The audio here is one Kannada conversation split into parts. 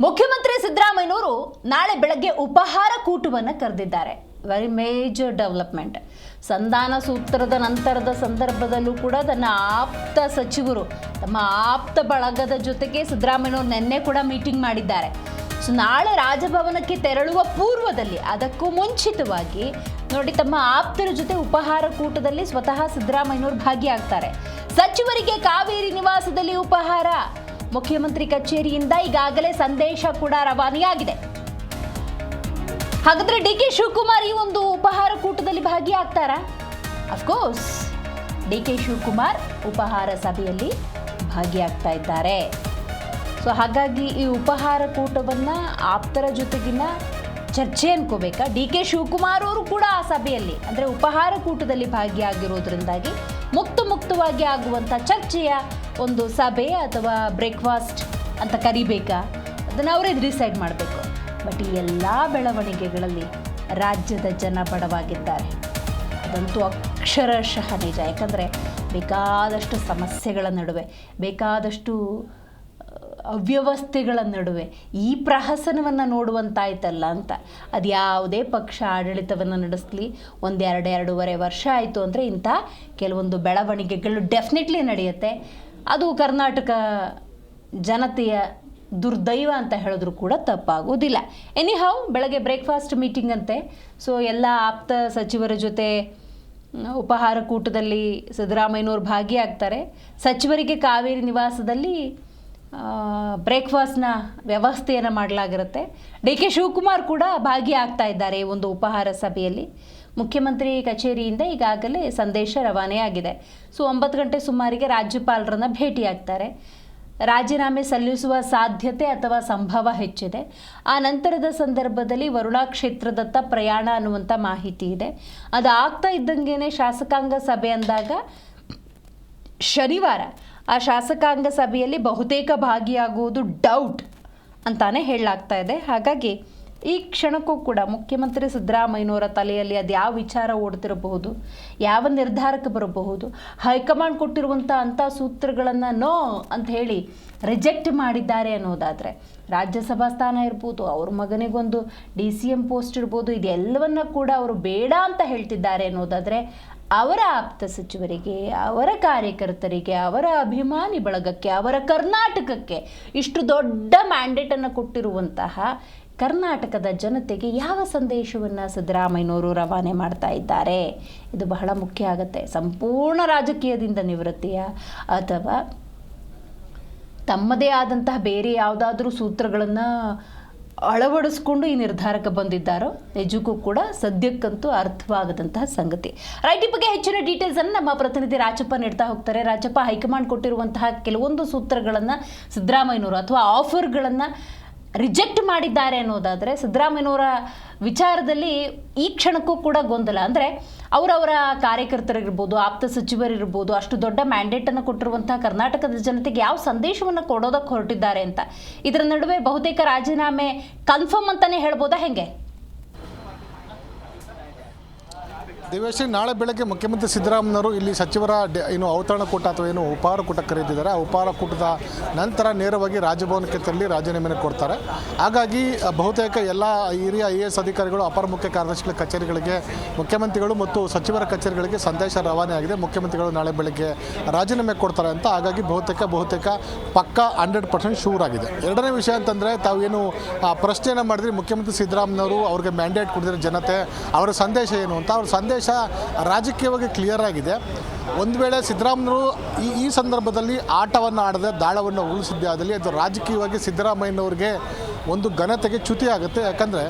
ಮುಖ್ಯಮಂತ್ರಿ ಸಿದ್ದರಾಮಯ್ಯನವರು ನಾಳೆ ಬೆಳಗ್ಗೆ ಉಪಹಾರ ಕೂಟವನ್ನು ಕರೆದಿದ್ದಾರೆ. Very major development. ಸಂಧಾನ ಸೂತ್ರದ ನಂತರದ ಸಂದರ್ಭದಲ್ಲೂ ಕೂಡ ತನ್ನ ಆಪ್ತ ಸಚಿವರು, ತಮ್ಮ ಆಪ್ತ ಬಳಗದ ಜೊತೆಗೆ ಸಿದ್ದರಾಮಯ್ಯನವರು ನಿನ್ನೆ ಕೂಡ ಮೀಟಿಂಗ್ ಮಾಡಿದ್ದಾರೆ. ಸೊ ನಾಳೆ ರಾಜಭವನಕ್ಕೆ ತೆರಳುವ ಪೂರ್ವದಲ್ಲಿ, ಅದಕ್ಕೂ ಮುಂಚಿತವಾಗಿ ನೋಡಿ, ತಮ್ಮ ಆಪ್ತರ ಜೊತೆ ಉಪಹಾರ ಕೂಟದಲ್ಲಿ ಸ್ವತಃ ಸಿದ್ದರಾಮಯ್ಯನವರು ಭಾಗಿಯಾಗ್ತಾರೆ. ಸಚಿವರಿಗೆ ಕಾವೇರಿ ನಿವಾಸದಲ್ಲಿ ಉಪಹಾರ. ಮುಖ್ಯಮಂತ್ರಿ ಕಚೇರಿಯಿಂದ ಈಗಾಗಲೇ ಸಂದೇಶ ಕೂಡ ರವಾನೆಯಾಗಿದೆ. ಹಾಗಾದ್ರೆ ಡಿ.ಕೆ. ಶಿವಕುಮಾರ್ ಈ ಒಂದು ಉಪಹಾರ ಕೂಟದಲ್ಲಿ ಭಾಗಿಯಾಗ್ತಾರಾ? ಅಫ್ಕೋರ್ಸ್, ಡಿ.ಕೆ. ಶಿವಕುಮಾರ್ ಉಪಹಾರ ಸಭೆಯಲ್ಲಿ ಭಾಗಿಯಾಗ್ತಾ ಇದ್ದಾರೆ. ಸೊ ಹಾಗಾಗಿ ಈ ಉಪಹಾರ ಕೂಟವನ್ನ ಆಪ್ತರ ಜೊತೆಗಿನ ಚರ್ಚೆ ಅನ್ಕೋಬೇಕಾ? ಡಿ.ಕೆ. ಶಿವಕುಮಾರ್ ಅವರು ಕೂಡ ಆ ಸಭೆಯಲ್ಲಿ, ಅಂದರೆ ಉಪಹಾರ ಕೂಟದಲ್ಲಿ ಭಾಗಿಯಾಗಿರೋದ್ರಿಂದಾಗಿ ಮುಕ್ತವಾಗಿ ಆಗುವಂಥ ಚರ್ಚೆಯ ಒಂದು ಸಭೆ ಅಥವಾ ಬ್ರೇಕ್ಫಾಸ್ಟ್ ಅಂತ ಕರಿಬೇಕಾ, ಅದನ್ನು ಅವರೇ ಡಿಸೈಡ್ ಮಾಡಬೇಕು. ಬಟ್ ಈ ಎಲ್ಲ ಬೆಳವಣಿಗೆಗಳಲ್ಲಿ ರಾಜ್ಯದ ಜನ ಬಡವಾಗಿದ್ದಾರೆ. ಅದಂತೂ ಅಕ್ಷರಶಃ ನಿಜ. ಯಾಕಂದರೆ ಬೇಕಾದಷ್ಟು ಸಮಸ್ಯೆಗಳ ನಡುವೆ, ಬೇಕಾದಷ್ಟು ಅವ್ಯವಸ್ಥೆಗಳ ನಡುವೆ ಈ ಪ್ರಹಸನವನ್ನು ನೋಡುವಂತಾಯ್ತಲ್ಲ ಅಂತ. ಅದು ಯಾವುದೇ ಪಕ್ಷ ಆಡಳಿತವನ್ನು ನಡೆಸಲಿ, ಎರಡೂವರೆ ವರ್ಷ ಆಯಿತು ಅಂದರೆ ಇಂಥ ಕೆಲವೊಂದು ಬೆಳವಣಿಗೆಗಳು ಡೆಫಿನೆಟ್ಲಿ ನಡೆಯುತ್ತೆ. ಅದು ಕರ್ನಾಟಕ ಜನತೆಯ ದುರ್ದೈವ ಅಂತ ಹೇಳಿದ್ರು ಕೂಡ ತಪ್ಪಾಗೋದಿಲ್ಲ. ಎನಿಹೌ, ಬೆಳಗ್ಗೆ ಬ್ರೇಕ್ಫಾಸ್ಟ್ ಮೀಟಿಂಗ್ ಅಂತೆ. ಸೊ ಎಲ್ಲ ಆಪ್ತ ಸಚಿವರ ಜೊತೆ ಉಪಹಾರ ಕೂಟದಲ್ಲಿ ಸಿದ್ದರಾಮಯ್ಯನವರು ಭಾಗಿಯಾಗ್ತಾರೆ. ಸಚಿವರಿಗೆ ಕಾವೇರಿ ನಿವಾಸದಲ್ಲಿ ಬ್ರೇಕ್ಫಾಸ್ಟ್ನ ವ್ಯವಸ್ಥೆಯನ್ನು ಮಾಡಲಾಗಿರುತ್ತೆ. ಡಿ.ಕೆ. ಶಿವಕುಮಾರ್ ಕೂಡ ಭಾಗಿಯಾಗ್ತಾ ಇದ್ದಾರೆ ಈ ಒಂದು ಉಪಹಾರ ಸಭೆಯಲ್ಲಿ. ಮುಖ್ಯಮಂತ್ರಿ ಕಚೇರಿಯಿಂದ ಈಗಾಗಲೇ ಸಂದೇಶ ರವಾನೆಯಾಗಿದೆ. ಸೊ 9 ಗಂಟೆ ಸುಮಾರಿಗೆ ರಾಜ್ಯಪಾಲರನ್ನು ಭೇಟಿಯಾಗ್ತಾರೆ. ರಾಜೀನಾಮೆ ಸಲ್ಲಿಸುವ ಸಾಧ್ಯತೆ ಅಥವಾ ಸಂಭವ ಹೆಚ್ಚಿದೆ. ಆ ನಂತರದ ಸಂದರ್ಭದಲ್ಲಿ ವರುಣಾ ಕ್ಷೇತ್ರದತ್ತ ಪ್ರಯಾಣ ಅನ್ನುವಂಥ ಮಾಹಿತಿ ಇದೆ. ಅದು ಆಗ್ತಾ ಇದ್ದಂಗೆ ಶಾಸಕಾಂಗ ಸಭೆ ಅಂದಾಗ ಶನಿವಾರ ಆ ಶಾಸಕಾಂಗ ಸಭೆಯಲ್ಲಿ ಬಹುತೇಕ ಭಾಗಿಯಾಗುವುದು ಡೌಟ್ ಅಂತಾನೆ ಹೇಳಲಾಗ್ತಾ ಇದೆ. ಹಾಗಾಗಿ ಈ ಕ್ಷಣಕ್ಕೂ ಕೂಡ ಮುಖ್ಯಮಂತ್ರಿ ಸಿದ್ದರಾಮಯ್ಯನವರ ತಲೆಯಲ್ಲಿ ಅದು ಯಾವ ವಿಚಾರ ಓಡ್ತಿರಬಹುದು, ಯಾವ ನಿರ್ಧಾರಕ್ಕೆ ಬರಬಹುದು, ಹೈಕಮಾಂಡ್ ಕೊಟ್ಟಿರುವಂಥ ಅಂಥ ಸೂತ್ರಗಳನ್ನು ನೋ ಅಂತ ಹೇಳಿ ರಿಜೆಕ್ಟ್ ಮಾಡಿದ್ದಾರೆ ಅನ್ನೋದಾದರೆ, ರಾಜ್ಯಸಭಾ ಸ್ಥಾನ ಇರ್ಬೋದು, ಅವ್ರ ಮಗನಿಗೊಂದು DCM ಪೋಸ್ಟ್ ಇರ್ಬೋದು, ಇದೆಲ್ಲವನ್ನ ಕೂಡ ಅವರು ಬೇಡ ಅಂತ ಹೇಳ್ತಿದ್ದಾರೆ ಅನ್ನೋದಾದರೆ, ಅವರ ಆಪ್ತ ಸಚಿವರಿಗೆ, ಅವರ ಕಾರ್ಯಕರ್ತರಿಗೆ, ಅವರ ಅಭಿಮಾನಿ ಬಳಗಕ್ಕೆ, ಅವರ ಕರ್ನಾಟಕಕ್ಕೆ ಇಷ್ಟು ದೊಡ್ಡ ಮ್ಯಾಂಡೇಟನ್ನು ಕೊಟ್ಟಿರುವಂತಹ ಕರ್ನಾಟಕದ ಜನತೆಗೆ ಯಾವ ಸಂದೇಶವನ್ನು ಸಿದ್ದರಾಮಯ್ಯನವರು ರವಾನೆ ಮಾಡ್ತಾ ಇದ್ದಾರೆ? ಇದು ಬಹಳ ಮುಖ್ಯ ಆಗುತ್ತೆ. ಸಂಪೂರ್ಣ ರಾಜಕೀಯದಿಂದ ನಿವೃತ್ತಿಯ ಅಥವಾ ತಮ್ಮದೇ ಆದಂತಹ ಬೇರೆ ಯಾವುದಾದ್ರೂ ಸೂತ್ರಗಳನ್ನು ಅಳವಡಿಸ್ಕೊಂಡು ಈ ನಿರ್ಧಾರಕ್ಕೆ ಬಂದಿದ್ದಾರೋ ನಿಜಕ್ಕೂ ಕೂಡ ಸದ್ಯಕ್ಕಂತೂ ಅರ್ಥವಾಗದಂತಹ ಸಂಗತಿ. ರೈಟ್, ಈ ಬಗ್ಗೆ ಹೆಚ್ಚಿನ ಡೀಟೇಲ್ಸನ್ನು ನಮ್ಮ ಪ್ರತಿನಿಧಿ ರಾಜಪ್ಪ ನೀಡ್ತಾ ಹೋಗ್ತಾರೆ. ರಾಜಪ್ಪ, ಹೈಕಮಾಂಡ್ ಕೊಟ್ಟಿರುವಂತಹ ಕೆಲವೊಂದು ಸೂತ್ರಗಳನ್ನು ಸಿದ್ದರಾಮಯ್ಯನವರು ಅಥವಾ ಆಫರ್ಗಳನ್ನು ರಿಜೆಕ್ಟ್ ಮಾಡಿದ್ದಾರೆ ಅನ್ನೋದಾದರೆ, ಸಿದ್ದರಾಮಯ್ಯನವರ ವಿಚಾರದಲ್ಲಿ ಈ ಕ್ಷಣಕ್ಕೂ ಕೂಡ ಗೊಂದಲ. ಅಂದರೆ ಅವರವರ ಕಾರ್ಯಕರ್ತರಿರ್ಬೋದು, ಆಪ್ತ ಸಚಿವರಿರ್ಬೋದು, ಅಷ್ಟು ದೊಡ್ಡ ಮ್ಯಾಂಡೇಟನ್ನು ಕೊಟ್ಟಿರುವಂತಹ ಕರ್ನಾಟಕದ ಜನತೆಗೆ ಯಾವ ಸಂದೇಶವನ್ನು ಕೊಡೋದಕ್ಕೆ ಹೊರಟಿದ್ದಾರೆ ಅಂತ. ಇದರ ನಡುವೆ ಬಹುತೇಕ ರಾಜೀನಾಮೆ ಕನ್ಫರ್ಮ್ ಅಂತಲೇ ಹೇಳ್ಬೋದಾ, ಹೆಂಗೆ? ದಿವೇಶಿ, ನಾಳೆ ಬೆಳಗ್ಗೆ ಮುಖ್ಯಮಂತ್ರಿ ಸಿದ್ದರಾಮಯ್ಯನವರು ಇಲ್ಲಿ ಸಚಿವರ ಔತಣ ಕೂಟ ಅಥವಾ ಉಪಹಾರ ಕೂಟ ಕರೆದಿದ್ದಾರೆ. ಆ ಉಪಹಾರ ಕೂಟದ ನಂತರ ನೇರವಾಗಿ ರಾಜಭವನಕ್ಕೆ ತೆರಳಿ ರಾಜೀನಾಮೆಯನ್ನು ಕೊಡ್ತಾರೆ. ಹಾಗಾಗಿ ಬಹುತೇಕ ಎಲ್ಲ ಹಿರಿಯ IAS ಅಧಿಕಾರಿಗಳು, ಅಪರ ಮುಖ್ಯ ಕಾರ್ಯದರ್ಶಿಗಳ ಕಚೇರಿಗಳಿಗೆ, ಮುಖ್ಯಮಂತ್ರಿಗಳು ಮತ್ತು ಸಚಿವರ ಕಚೇರಿಗಳಿಗೆ ಸಂದೇಶ ರವಾನೆ ಆಗಿದೆ. ಮುಖ್ಯಮಂತ್ರಿಗಳು ನಾಳೆ ಬೆಳಗ್ಗೆ ರಾಜೀನಾಮೆ ಕೊಡ್ತಾರೆ ಅಂತ. ಹಾಗಾಗಿ ಬಹುತೇಕ ಪಕ್ಕ 100% ಶೂರ್ ಆಗಿದೆ. ಎರಡನೇ ವಿಷಯ ಅಂತಂದರೆ, ತಾವೇನು ಪ್ರಶ್ನೆಯನ್ನು ಮಾಡಿದ್ರಿ, ಮುಖ್ಯಮಂತ್ರಿ ಸಿದ್ದರಾಮಯ್ಯನವರು ಅವ್ರಿಗೆ ಮ್ಯಾಂಡೇಟ್ ಕೊಡಿದ್ರೆ ಜನತೆ, ಅವರ ಸಂದೇಶ ಏನು ಅಂತ. ಅವ್ರ ಸಂದೇಶ ರಾಜಕೀಯವಾಗಿ ಕ್ಲಿಯರ್ ಆಗಿದೆ. ಒಂದು ವೇಳೆ ಸಿದ್ದರಾಮಯ್ಯನವರು ಈ ಸಂದರ್ಭದಲ್ಲಿ ಆಟವನ್ನು ಆಡದೆ ದಾಳವನ್ನು ಉಳಿಸಿದ್ದೇ ಆದಲ್ಲಿ ಅದು ರಾಜಕೀಯವಾಗಿ ಸಿದ್ದರಾಮಯ್ಯನವ್ರಿಗೆ ಒಂದು ಘನತೆಗೆ ಚ್ಯುತಿ ಆಗುತ್ತೆ. ಯಾಕಂದರೆ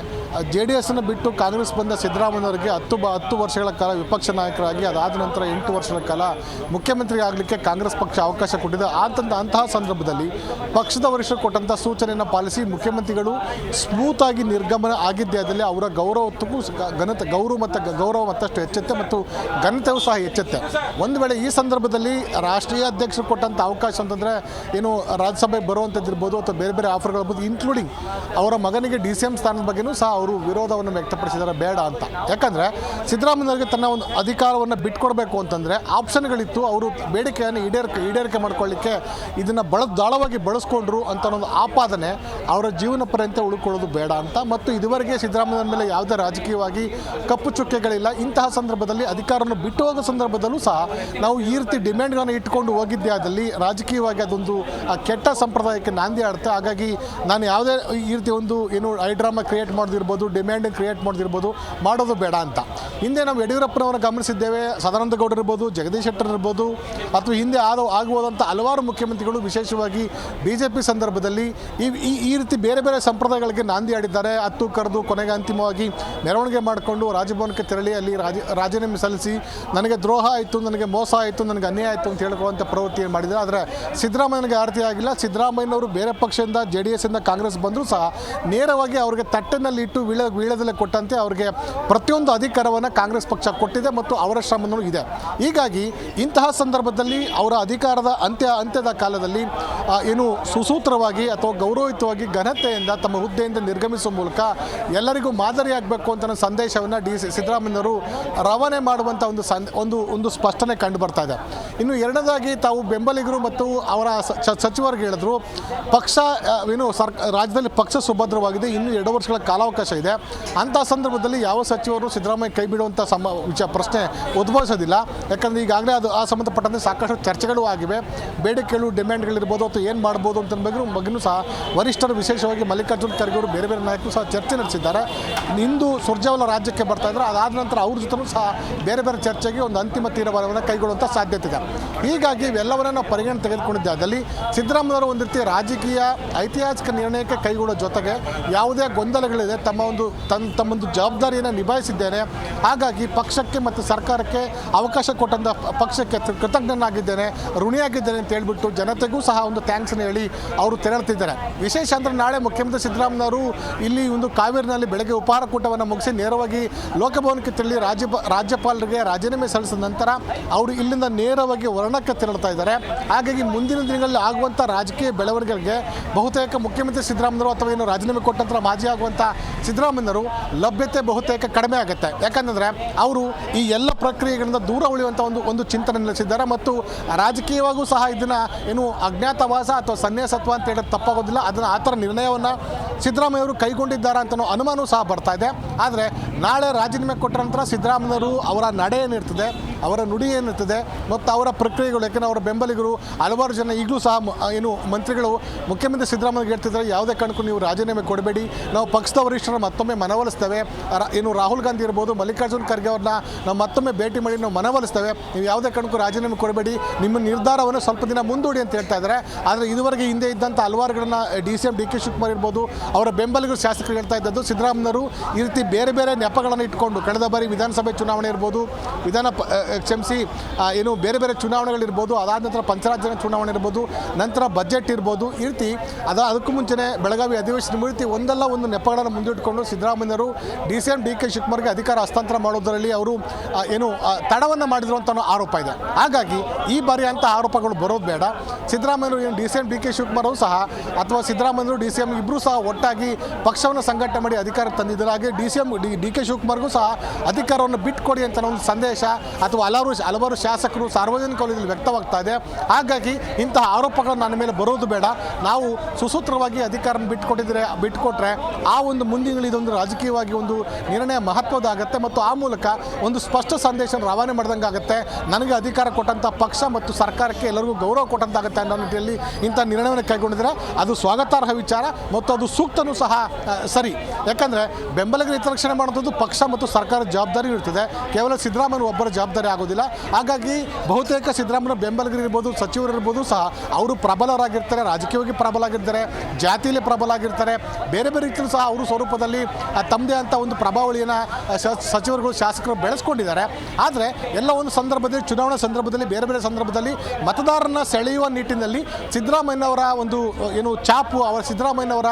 JDSನ ಬಿಟ್ಟು ಕಾಂಗ್ರೆಸ್ ಬಂದ ಸಿದ್ದರಾಮಯ್ಯನವರಿಗೆ 10 ವರ್ಷಗಳ ಕಾಲ ವಿಪಕ್ಷ ನಾಯಕರಾಗಿ, ಅದಾದ ನಂತರ 8 ವರ್ಷಗಳ ಕಾಲ ಮುಖ್ಯಮಂತ್ರಿ ಆಗಲಿಕ್ಕೆ ಕಾಂಗ್ರೆಸ್ ಪಕ್ಷ ಅವಕಾಶ ಕೊಟ್ಟಿದೆ. ಅಂತಹ ಸಂದರ್ಭದಲ್ಲಿ ಪಕ್ಷದ ವರಿಷ್ಠರು ಕೊಟ್ಟಂಥ ಸೂಚನೆಯನ್ನು ಪಾಲಿಸಿ ಮುಖ್ಯಮಂತ್ರಿಗಳು ಸ್ಮೂತಾಗಿ ನಿರ್ಗಮನ ಆಗಿದ್ದೇ ಆದಲ್ಲಿ ಅವರ ಗೌರವಕ್ಕೂ ಗೌರವ ಮತ್ತಷ್ಟು ಹೆಚ್ಚುತ್ತೆ ಮತ್ತು ಘನತೆಯೂ ಸಹ ಹೆಚ್ಚುತ್ತೆ. ಒಂದು ವೇಳೆ ಈ ಸಂದರ್ಭದಲ್ಲಿ ರಾಷ್ಟ್ರೀಯ ಅಧ್ಯಕ್ಷರು ಕೊಟ್ಟಂಥ ಅವಕಾಶ ಅಂತಂದರೆ ರಾಜ್ಯಸಭೆಗೆ ಬರುವಂಥದ್ದಿರ್ಬೋದು ಅಥವಾ ಬೇರೆ ಆಫರ್ಗಳಿರ್ಬೋದು, ಇನ್ಕ್ಲೂಡಿಂಗ್ ಅವರ ಮಗನಿಗೆ DCM ಸ್ಥಾನದ ಬಗ್ಗೆಯೂ ಸಹ ಅವರು ವಿರೋಧವನ್ನು ವ್ಯಕ್ತಪಡಿಸಿದ್ದಾರೆ ಬೇಡ ಅಂತ. ಯಾಕಂದರೆ ಸಿದ್ದರಾಮಯ್ಯವ್ರಿಗೆ ತನ್ನ ಒಂದು ಅಧಿಕಾರವನ್ನು ಬಿಟ್ಕೊಡ್ಬೇಕು ಅಂತಂದರೆ ಆಪ್ಷನ್ಗಳಿತ್ತು. ಅವರು ಬೇಡಿಕೆಯನ್ನು ಈಡೇರಿಕೆ ಮಾಡ್ಕೊಳ್ಳಿಕ್ಕೆ ಇದನ್ನು ದಾಳವಾಗಿ ಬಳಸ್ಕೊಂಡ್ರು ಅಂತ ಒಂದು ಆಪಾದನೆ ಅವರ ಜೀವನ ಪರ್ಯಂತ ಉಳ್ಕೊಳ್ಳೋದು ಬೇಡ ಅಂತ. ಮತ್ತು ಇದುವರೆಗೆ ಸಿದ್ದರಾಮಯ್ಯನ ಮೇಲೆ ಯಾವುದೇ ರಾಜಕೀಯವಾಗಿ ಕಪ್ಪು ಚುಕ್ಕೆಗಳಿಲ್ಲ. ಇಂತಹ ಸಂದರ್ಭದಲ್ಲಿ ಅಧಿಕಾರವನ್ನು ಬಿಟ್ಟು ಹೋಗೋ ಸಂದರ್ಭದಲ್ಲೂ ಸಹ ನಾವು ಈ ರೀತಿ ಡಿಮ್ಯಾಂಡ್ಗಳನ್ನು ಇಟ್ಕೊಂಡು ಹೋಗಿದ್ದೆ ಆದಲ್ಲಿ ರಾಜಕೀಯವಾಗಿ ಅದೊಂದು ಕೆಟ್ಟ ಸಂಪ್ರದಾಯಕ್ಕೆ ನಾಂದಿ ಆಡುತ್ತೆ. ಹಾಗಾಗಿ ನಾನು ಯಾವುದೇ ಈ ರೀತಿ ಒಂದು ಐಡ್ರಾಮಾ ಕ್ರಿಯೇಟ್ ಮಾಡೋದಿರ್ಬೋದು, ಡಿಮ್ಯಾಂಡ್ ಕ್ರಿಯೇಟ್ ಮಾಡೋದು ಬೇಡ ಅಂತ. ಹಿಂದೆ ನಾವು ಯಡಿಯೂರಪ್ಪನವರ ಗಮನಿಸಿದ್ದೇವೆ. ಸದಾನಂದ ಗೌಡರು ಇರ್ಬೋದು, ಜಗದೀಶ್ ಶೆಟ್ಟರ್ ಇರ್ಬೋದು, ಅಥವಾ ಹಿಂದೆ ಆಗುವುದಂಥ ಹಲವಾರು ಮುಖ್ಯಮಂತ್ರಿಗಳು ವಿಶೇಷವಾಗಿ BJP ಸಂದರ್ಭದಲ್ಲಿ ಈ ರೀತಿ ಬೇರೆ ಬೇರೆ ಸಂಪ್ರದಾಯಗಳಿಗೆ ನಾಂದಿ ಆಡಿದ್ದಾರೆ. ಹತ್ತು ಕರೆದು ಕೊನೆಗೆ ಅಂತಿಮವಾಗಿ ಮೆರವಣಿಗೆ ಮಾಡಿಕೊಂಡು ರಾಜಭವನಕ್ಕೆ ತೆರಳಿ ಅಲ್ಲಿ ರಾಜೀನಾಮೆ ಸಲ್ಲಿಸಿ ನನಗೆ ದ್ರೋಹ ಆಯಿತು, ನನಗೆ ಮೋಸ ಆಯಿತು, ನನಗೆ ಅನ್ಯಾಯ ಆಯಿತು ಅಂತ ಹೇಳ್ಕೊಳ್ಳುವಂಥ ಪ್ರವೃತ್ತಿಯನ್ನು ಮಾಡಿದ್ದಾರೆ. ಆದರೆ ಸಿದ್ದರಾಮಯ್ಯನಿಗೆ ಆರತಿ ಆಗಿಲ್ಲ. ಸಿದ್ದರಾಮಯ್ಯನವರು ಬೇರೆ ಪಕ್ಷದಿಂದ JDS ಇಂದ ಕಾಂಗ್ರೆಸ್ ಬಂದರೂ ಸಹ ನೇರವಾಗಿ ಅವರಿಗೆ ತಟ್ಟೆನಲ್ಲಿ ಇಟ್ಟು ವೀಳದಲ್ಲೇ ಕೊಟ್ಟಂತೆ ಅವರಿಗೆ ಪ್ರತಿಯೊಂದು ಅಧಿಕಾರವನ್ನು ಕಾಂಗ್ರೆಸ್ ಪಕ್ಷ ಕೊಟ್ಟಿದೆ ಮತ್ತು ಅವರ ಶ್ರಮನೂ ಇದೆ. ಹೀಗಾಗಿ ಇಂತಹ ಸಂದರ್ಭದಲ್ಲಿ ಅವರ ಅಧಿಕಾರದ ಅಂತ್ಯದ ಕಾಲದಲ್ಲಿ ಸುಸೂತ್ರವಾಗಿ ಅಥವಾ ಗೌರವಯುತವಾಗಿ ಘನತೆಯಿಂದ ತಮ್ಮ ಹುದ್ದೆಯಿಂದ ನಿರ್ಗಮಿಸುವ ಮೂಲಕ ಎಲ್ಲರಿಗೂ ಮಾದರಿಯಾಗಬೇಕು ಅಂತ ಸಂದೇಶವನ್ನು ಸಿದ್ದರಾಮಯ್ಯವರು ರವಾನೆ ಮಾಡುವಂಥ ಒಂದು ಸ್ಪಷ್ಟನೆ ಕಂಡು ಬರ್ತಾ ಇದೆ. ಇನ್ನು ಎರಡನೇದಾಗಿ ತಾವು ಬೆಂಬಲಿಗರು ಮತ್ತು ಅವರ ಸಚಿವರಿಗೆ ಹೇಳಿದ್ರು, ಪಕ್ಷ ರಾಜ್ಯದಲ್ಲಿ ಪಕ್ಷ ಸುಭದ್ರವಾಗಿದೆ, ಇನ್ನೂ 2 ವರ್ಷಗಳ ಕಾಲಾವಕಾಶ ಇದೆ. ಅಂಥ ಸಂದರ್ಭದಲ್ಲಿ ಯಾವ ಸಚಿವರು ಸಿದ್ದರಾಮಯ್ಯ ಕೈ ಬಿಡುವಂಥ ಪ್ರಶ್ನೆ ಉದ್ಭವಿಸೋದಿಲ್ಲ. ಯಾಕಂದರೆ ಈಗಾಗಲೇ ಆ ಸಂಬಂಧಪಟ್ಟಂತೆ ಸಾಕಷ್ಟು ಚರ್ಚೆಗಳು ಆಗಿವೆ. ಬೇಡಿಕೆಗಳು, ಡಿಮ್ಯಾಂಡ್ಗಳಿರ್ಬೋದು ಅಥವಾ ಏನು ಮಾಡ್ಬೋದು ಅಂತ ಬಗ್ಗೆಯೂ ಸಹ ವರಿಷ್ಠರು, ವಿಶೇಷವಾಗಿ ಮಲ್ಲಿಕಾರ್ಜುನ್ ಖರ್ಗೆ ಅವರು, ಬೇರೆ ಬೇರೆ ನಾಯಕರು ಸಹ ಚರ್ಚೆ ನಡೆಸಿದ್ದಾರೆ. ಇಂದು ಸುರ್ಜೇವಾಲಾ ರಾಜ್ಯಕ್ಕೆ ಬರ್ತಾ ಇದ್ದಾರೆ. ಅದಾದ ನಂತರ ಅವ್ರ ಜೊತೆನೂ ಸಹ ಬೇರೆ ಬೇರೆ ಚರ್ಚೆಗೆ ಒಂದು ಅಂತಿಮ ತೀರ್ಮಾನವನ್ನು ಕೈಗೊಳ್ಳುವಂಥ ಸಾಧ್ಯತೆ ಇದೆ. ಹೀಗಾಗಿ ಇವೆಲ್ಲವನ್ನ ನಾವು ಪರಿಗಣನೆ ತೆಗೆದುಕೊಂಡಿದ್ದಾದಲ್ಲಿ ಸಿದ್ದರಾಮಯ್ಯವರು ಒಂದು ರೀತಿ ರಾಜಕೀಯ ಐತಿಹಾಸಿಕ ನಿರ್ಣಯಕ್ಕೆ ಕೈಗೊಳ್ಳೋ ಜೊತೆಗೆ ಯಾವುದೇ ಗೊಂದಲಗಳಿದೆ, ತಮ್ಮೊಂದು ಜವಾಬ್ದಾರಿಯನ್ನು ನಿಭಾಯಿಸಿದ್ದೇನೆ, ಹಾಗಾಗಿ ಪಕ್ಷಕ್ಕೆ ಮತ್ತು ಸರ್ಕಾರಕ್ಕೆ ಅವಕಾಶ ಕೊಟ್ಟಂಥ ಪಕ್ಷಕ್ಕೆ ಕೃತಜ್ಞನಾಗಿದ್ದೇನೆ, ಋಣಿಯಾಗಿದ್ದೇನೆ ಅಂತ ಹೇಳ್ಬಿಟ್ಟು ಜನತೆಗೂ ಸಹ ಒಂದು ಥ್ಯಾಂಕ್ಸನ್ನು ಹೇಳಿ ಅವರು ತೆರಳುತ್ತಿದ್ದಾರೆ. ವಿಶೇಷ ಅಂದರೆ ನಾಳೆ ಮುಖ್ಯಮಂತ್ರಿ ಸಿದ್ದರಾಮಯ್ಯವರು ಇಲ್ಲಿ ಒಂದು ಕಾವೇರಿನಲ್ಲಿ ಬೆಳಗ್ಗೆ ಉಪಹಾರ ಕೂಟವನ್ನು ಮುಗಿಸಿ ನೇರವಾಗಿ ಲೋಕಭವನಕ್ಕೆ ತೆರಳಿ ರಾಜ್ಯಪಾಲರಿಗೆ ರಾಜೀನಾಮೆ ಸಲ್ಲಿಸಿದ ನಂತರ ಅವರು ಇಲ್ಲಿಂದ ನೇರವಾಗಿ ವರ್ಣಕ್ಕೆ ತೆರಳುತ್ತಾ ಇದ್ದಾರೆ. ಹಾಗಾಗಿ ಮುಂದಿನ ದಿನಗಳಲ್ಲಿ ಆಗುವಂಥ ರಾಜಕೀಯ ಬೆಳವಣಿಗೆಗಳಿಗೆ ಬಹುತೇಕ ಮುಖ್ಯಮಂತ್ರಿ ಸಿದ್ದರಾಮಯ್ಯವರು ಅಥವಾ ರಾಜೀನಾಮೆ ಕೊಟ್ಟ ನಂತರ ಮಾಜಿ ಆಗುವಂಥ ಸಿದ್ದರಾಮಯ್ಯವರು ಲಭ್ಯತೆ ಬಹುತೇಕ ಕಡಿಮೆ ಆಗುತ್ತೆ. ಯಾಕಂದರೆ ಅವರು ಈ ಎಲ್ಲ ಪ್ರಕ್ರಿಯೆಗಳಿಂದ ದೂರ ಉಳಿಯುವಂಥ ಒಂದು ಚಿಂತನೆ ನಡೆಸಿದ್ದಾರೆ. ಮತ್ತು ರಾಜಕೀಯವಾಗೂ ಸಹ ಇದನ್ನು ಅಜ್ಞಾತವಾಸ ಅಥವಾ ಸನ್ಯಾಸತ್ವ ಅಂತ ಹೇಳೋದು ತಪ್ಪಾಗೋದಿಲ್ಲ. ಅದನ್ನು ಆ ಥರ ನಿರ್ಣಯವನ್ನು ಸಿದ್ದರಾಮಯ್ಯವರು ಕೈಗೊಂಡಿದ್ದಾರೆ ಅಂತ ಅನುಮಾನವೂ ಸಹ ಬರ್ತಾ ಇದೆ. ಆದರೆ ನಾಳೆ ರಾಜೀನಾಮೆ ಕೊಟ್ಟ ನಂತರ ಸಿದ್ದರಾಮಯ್ಯವರು ಅವರ ನಡೆ ಏನಿರ್ತದೆ, ಅವರ ನುಡಿ ಏನಿರ್ತದೆ ಮತ್ತು ಅವರ ಪ್ರಕ್ರಿಯೆಗಳು, ಯಾಕೆಂದರೆ ಅವರ ಬೆಂಬಲಿಗರು ಹಲವಾರು ಜನ ಈಗಲೂ ಸಹ ಮಂತ್ರಿಗಳು ಮುಖ್ಯಮಂತ್ರಿ ಸಿದ್ದರಾಮಯ್ಯ ಹೇಳ್ತಿದ್ದಾರೆ, ಯಾವುದೇ ಕಾರಣಕ್ಕೂ ನೀವು ರಾಜೀನಾಮೆ ಕೊಡಬೇಡಿ, ನಾವು ಪಕ್ಷದ ವರಿಷ್ಠರನ್ನು ಮತ್ತೊಮ್ಮೆ ಮನವೊಲಿಸ್ತೇವೆ. ರಾಹುಲ್ ಗಾಂಧಿ ಇರ್ಬೋದು, ಮಲ್ಲಿಕಾರ್ಜುನ್ ಖರ್ಗೆ ಅವ್ರನ್ನ ನಾವು ಮತ್ತೊಮ್ಮೆ ಭೇಟಿ ಮಾಡಿ ನಾವು ಮನವೊಲಿಸ್ತೇವೆ, ನೀವು ಯಾವುದೇ ಕಾರಣಕ್ಕೂ ರಾಜೀನಾಮೆ ಕೊಡಬೇಡಿ, ನಿಮ್ಮ ನಿರ್ಧಾರವನ್ನು ಸ್ವಲ್ಪ ದಿನ ಮುಂದೂಡಿ ಅಂತ ಹೇಳ್ತಾ ಇದ್ದಾರೆ. ಆದರೆ ಇದುವರೆಗೆ ಹಿಂದೆ ಇದ್ದಂಥ ಹಲವಾರುಗಳನ್ನ DCM DK ಶಿವಕುಮಾರ್ ಇರ್ಬೋದು, ಅವರ ಬೆಂಬಲಿಗರು ಶಾಸಕರು ಹೇಳ್ತಾ ಇದ್ದದ್ದು ಸಿದ್ದರಾಮಯ್ಯವರು ಈ ರೀತಿ ಬೇರೆ ಬೇರೆ ನೆಪಗಳನ್ನು ಇಟ್ಕೊಂಡು ಕಳೆದ ಬಾರಿ ವಿಧಾನಸಭೆ ಚುನಾವಣೆ ಇರ್ಬೋದು, ಬೇರೆ ಬೇರೆ ಚುನಾವಣೆಗಳಿರ್ಬೋದು, ಅದಾದ ನಂತರ ಪಂಚರಾಜ್ಯ ಚುನಾವಣೆ ಇರ್ಬೋದು, ನಂತರ ಬಜೆಟ್ ಇರ್ಬೋದು, ಈ ರೀತಿ ಅದಕ್ಕೂ ಮುಂಚೆನೇ ಬೆಳಗಾವಿ ಅಧಿವೇಶನ ರೀತಿ ಒಂದಲ್ಲ ಒಂದು ನೆಪಗಳನ್ನು ಮುಂದಿಟ್ಕೊಂಡು ಸಿದ್ದರಾಮಯ್ಯವರು DCM DK ಶಿವಕುಮಾರ್ಗೆ ಅಧಿಕಾರ ಹಸ್ತಾಂತರ ಮಾಡೋದರಲ್ಲಿ ಅವರು ತಡವನ್ನು ಮಾಡಿದ್ರು ಅಂತ ಆರೋಪ ಇದೆ. ಹಾಗಾಗಿ ಈ ಬಾರಿ ಅಂಥ ಆರೋಪಗಳು ಬರೋದು ಬೇಡ. ಸಿದ್ದರಾಮಯ್ಯವರು DCM DK ಶಿವಕುಮಾರ್ ಸಹ ಅಥವಾ ಸಿದ್ದರಾಮಯ್ಯವರು DCM ಇಬ್ಬರೂ ಸಹ ಒಟ್ಟಾಗಿ ಪಕ್ಷವನ್ನು ಸಂಘಟನೆ ಮಾಡಿ ಅಧಿಕಾರ ತಂದಿದ್ದಾರೆ. ಹಾಗೆ DCM DK ಶಿವಕುಮಾರ್ಗೂ ಸಹ ಅಧಿಕಾರವನ್ನು ಬಿಟ್ಟುಕೊಡಿ ಅಂತ ಒಂದು ಸಂದೇಶ ಅಥವಾ ಹಲವಾರು ಶಾಸಕರು ಸಾರ್ವಜನಿಕ ವಲಯದಲ್ಲಿ ವ್ಯಕ್ತವಾಗ್ತಾ ಇದೆ. ಹಾಗಾಗಿ ಇಂತಹ ಆರೋಪಗಳು ನನ್ನ ಮೇಲೆ ಬರೋದು ಬೇಡ. ನಾವು ಸುಸೂತ್ರವಾಗಿ ಅಧಿಕಾರನ ಬಿಟ್ಟುಕೊಟ್ರೆ ಆ ಒಂದು ಮುಂದಿನ ಇದೊಂದು ರಾಜಕೀಯವಾಗಿ ಒಂದು ನಿರ್ಣಯ ಮಹತ್ವದಾಗುತ್ತೆ ಮತ್ತು ಆ ಮೂಲಕ ಒಂದು ಸ್ಪಷ್ಟ ಸಂದೇಶ ರವಾನೆ ಮಾಡಿದಂಗೆ ಆಗುತ್ತೆ. ನನಗೆ ಅಧಿಕಾರ ಕೊಟ್ಟಂಥ ಪಕ್ಷ ಮತ್ತು ಸರ್ಕಾರಕ್ಕೆ ಎಲ್ಲರಿಗೂ ಗೌರವ ಕೊಟ್ಟಂತಾಗುತ್ತೆ ಅನ್ನೋ ನಿಟ್ಟಿನಲ್ಲಿ ಇಂಥ ನಿರ್ಣಯವನ್ನು ಕೈಗೊಂಡಿದ್ದಾರೆ. ಅದು ಸ್ವಾಗತಾರ್ಹ ವಿಚಾರ ಮತ್ತು ಅದು ಸೂಕ್ತನೂ ಸಹ ಸರಿ. ಯಾಕಂದರೆ ಬೆಂಬಲಿಗರ ಹಿತರಕ್ಷಣೆ ಮಾಡುವಂಥದ್ದು ಪಕ್ಷ ಮತ್ತು ಸರ್ಕಾರದ ಜವಾಬ್ದಾರಿ ಇರ್ತದೆ, ಕೇವಲ ಸಿದ್ದರಾಮಯ್ಯ ಒಬ್ಬರ ಜವಾಬ್ದಾರಿ ಆಗೋದಿಲ್ಲ. ಹಾಗಾಗಿ ಬಹುತೇಕ ಸಿದ್ದರಾಮಯ್ಯ ಬೆಂಬಲಿಗರಿರ್ಬೋದು, ಸಚಿವರಿರ್ಬೋದು ಸಹ ಅವರು ಪ್ರಬಲರಾಗಿರ್ತಾರೆ, ರಾಜಕೀಯವಾಗಿ ಪ್ರಬಲರಾಗಿರ್ತಾರೆ, ಜಾತಿಯಲ್ಲಿ ಪ್ರಬಲರಾಗಿರ್ತಾರೆ, ಬೇರೆ ಬೇರೆ ರೀತಿಯಲ್ಲೂ ಸಹ ಅವರು ಸ್ವರೂಪದಲ್ಲಿ ತಮ್ಮದೇ ಅಂತ ಒಂದು ಪ್ರಭಾವಳಿಯನ್ನು ಸಚಿವರುಗಳು, ಶಾಸಕರು ಬೆಳೆಸ್ಕೊಂಡಿದ್ದಾರೆ. ಆದರೆ ಎಲ್ಲ ಒಂದು ಸಂದರ್ಭದಲ್ಲಿ, ಚುನಾವಣಾ ಸಂದರ್ಭದಲ್ಲಿ, ಬೇರೆ ಬೇರೆ ಸಂದರ್ಭದಲ್ಲಿ ಮತದಾರರನ್ನ ಸೆಳೆಯುವ ನಿಟ್ಟಿನಲ್ಲಿ ಸಿದ್ದರಾಮಯ್ಯನವರ ಒಂದು ಚಾಪು, ಸಿದ್ದರಾಮಯ್ಯನವರ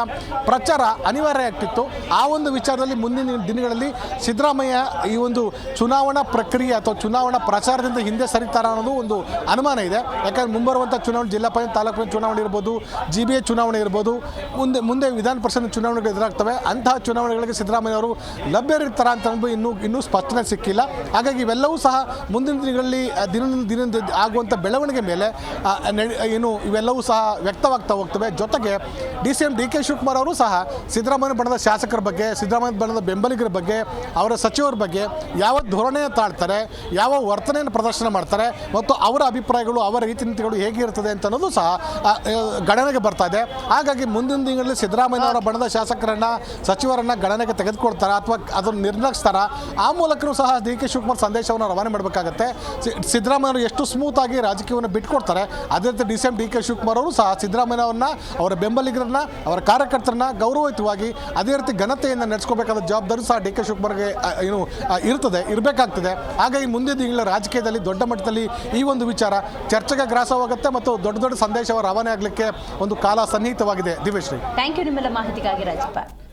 ಪ್ರಚಾರ ಅನಿವಾರ್ಯ ಆಗ್ತಿತ್ತು. ಆ ಒಂದು ವಿಚಾರದಲ್ಲಿ ಮುಂದಿನ ದಿನಗಳಲ್ಲಿ ಸಿದ್ದರಾಮಯ್ಯ ಈ ಒಂದು ಚುನಾವಣಾ ಪ್ರಕ್ರಿಯೆ ಅಥವಾ ಚುನಾವಣಾ ಪ್ರಚಾರದಿಂದ ಹಿಂದೆ ಸರಿತಾರ ಅನ್ನೋದು ಒಂದು ಅನುಮಾನ ಇದೆ. ಯಾಕಂದರೆ ಮುಂಬರುವಂಥ ಚುನಾವಣೆ, ಜಿಲ್ಲಾ ಪಂಚಾಯತ್ ತಾಲೂಕು ಪಂಚಾಯತ್ ಚುನಾವಣೆ ಇರ್ಬೋದು, GBA ಚುನಾವಣೆ ಇರ್ಬೋದು, ಮುಂದೆ ವಿಧಾನ ಪರಿಷತ್ ಚುನಾವಣೆಗಳು ಎದುರಾಗ್ತವೆ. ಅಂತಹ ಚುನಾವಣೆಗಳಿಗೆ ಸಿದ್ದರಾಮಯ್ಯ ಅವರು ಲಭ್ಯರಿರ್ತಾರ ಅಂತ ಇನ್ನೂ ಸ್ಪಷ್ಟನೆ ಸಿಕ್ಕಿಲ್ಲ. ಹಾಗಾಗಿ ಇವೆಲ್ಲವೂ ಸಹ ಮುಂದಿನ ದಿನಗಳಲ್ಲಿ ದಿನದಿಂದ ಆಗುವಂಥ ಬೆಳವಣಿಗೆ ಮೇಲೆ ಇವೆಲ್ಲವೂ ಸಹ ವ್ಯಕ್ತವಾಗ್ತಾ ಹೋಗ್ತವೆ. ಜೊತೆಗೆ CM DK ಶಿವಕುಮಾರ್ ಅವರು ಸಹ ಸಿದ್ದರಾಮಯ್ಯ ಬಣದ ಶಾಸಕರ ಬಗ್ಗೆ, ಸಿದ್ದರಾಮಯ್ಯ ಬಣದ ಬೆಂಬಲಿಗರ ಬಗ್ಗೆ, ಅವರ ಸಚಿವರ ಬಗ್ಗೆ ಯಾವ ಧೋರಣೆಯನ್ನು ತಾಳ್ತಾರೆ, ಯಾವ ವರ್ತನೆಯನ್ನು ಪ್ರದರ್ಶನ ಮಾಡ್ತಾರೆ ಮತ್ತು ಅವರ ಅಭಿಪ್ರಾಯಗಳು, ಅವರ ರೀತಿ ನೀತಿಗಳು ಹೇಗಿರ್ತದೆ ಅಂತ ಅನ್ನೋದು ಸಹ ಗಣನೆಗೆ ಬರ್ತಾ ಇದೆ. ಹಾಗಾಗಿ ಮುಂದಿನ ದಿನಗಳಲ್ಲಿ ಸಿದ್ದರಾಮಯ್ಯನವರ ಬಣದ ಶಾಸಕರನ್ನು, ಸಚಿವರನ್ನು ಗಣನೆಗೆ ತೆಗೆದುಕೊಳ್ತಾರ ಅಥವಾ ಅದನ್ನು ನಿರ್ಲಕ್ಷಿಸ್ತಾರ, ಆ ಮೂಲಕನೂ ಸಹ DK ಶಿವಕುಮಾರ್ ಸಂದೇಶವನ್ನು ರವಾನೆ ಮಾಡಬೇಕಾಗತ್ತೆ. ಸಿದ್ದರಾಮಯ್ಯವರು ಎಷ್ಟು ಸ್ಮೂತಾಗಿ ರಾಜಕೀಯವನ್ನು ಬಿಟ್ಕೊಡ್ತಾರೆ, ಅದೇ ರೀತಿ CM DK ಶಿವಕುಮಾರ್ ಅವರು ಸಹ ಸಿದ್ದರಾಮಯ್ಯನವ್ರನ್ನ, ಅವರ ಬೆಂಬಲಿಗರನ್ನ, ಅವರ ಕಾರ್ಯಕರ್ತರನ್ನ ಗೌರವಯುತವಾಗಿ ಅದೇ ರೀತಿ ಘನತೆಯನ್ನು ನಡೆಸ್ಕೋಬೇಕಾದ ಜವಾಬ್ದಾರಿ ಸಹ DK ಶಿವಕುಮಾರ್ಗೆ ಇರಬೇಕಾಗ್ತದೆ. ಹಾಗಾಗಿ ಮುಂದಿನ ದಿನಗಳ ರಾಜಕೀಯದಲ್ಲಿ ದೊಡ್ಡ ಮಟ್ಟದಲ್ಲಿ ಈ ಒಂದು ವಿಚಾರ ಚರ್ಚೆಗೆ ಗ್ರಾಸವಾಗುತ್ತೆ ಮತ್ತು ದೊಡ್ಡ ಸಂದೇಶ ರವಾನೆ ಆಗಲಿಕ್ಕೆ ಒಂದು ಕಾಲ ಸನ್ನಿಹಿತವಾಗಿದೆ. ದಿವ್ಯಶ್ರೀ, ಥ್ಯಾಂಕ್ ಯು ನಿಮ್ಮೆಲ್ಲ ಮಾಹಿತಿಗಾಗಿ ರಾಜಪ್ಪ.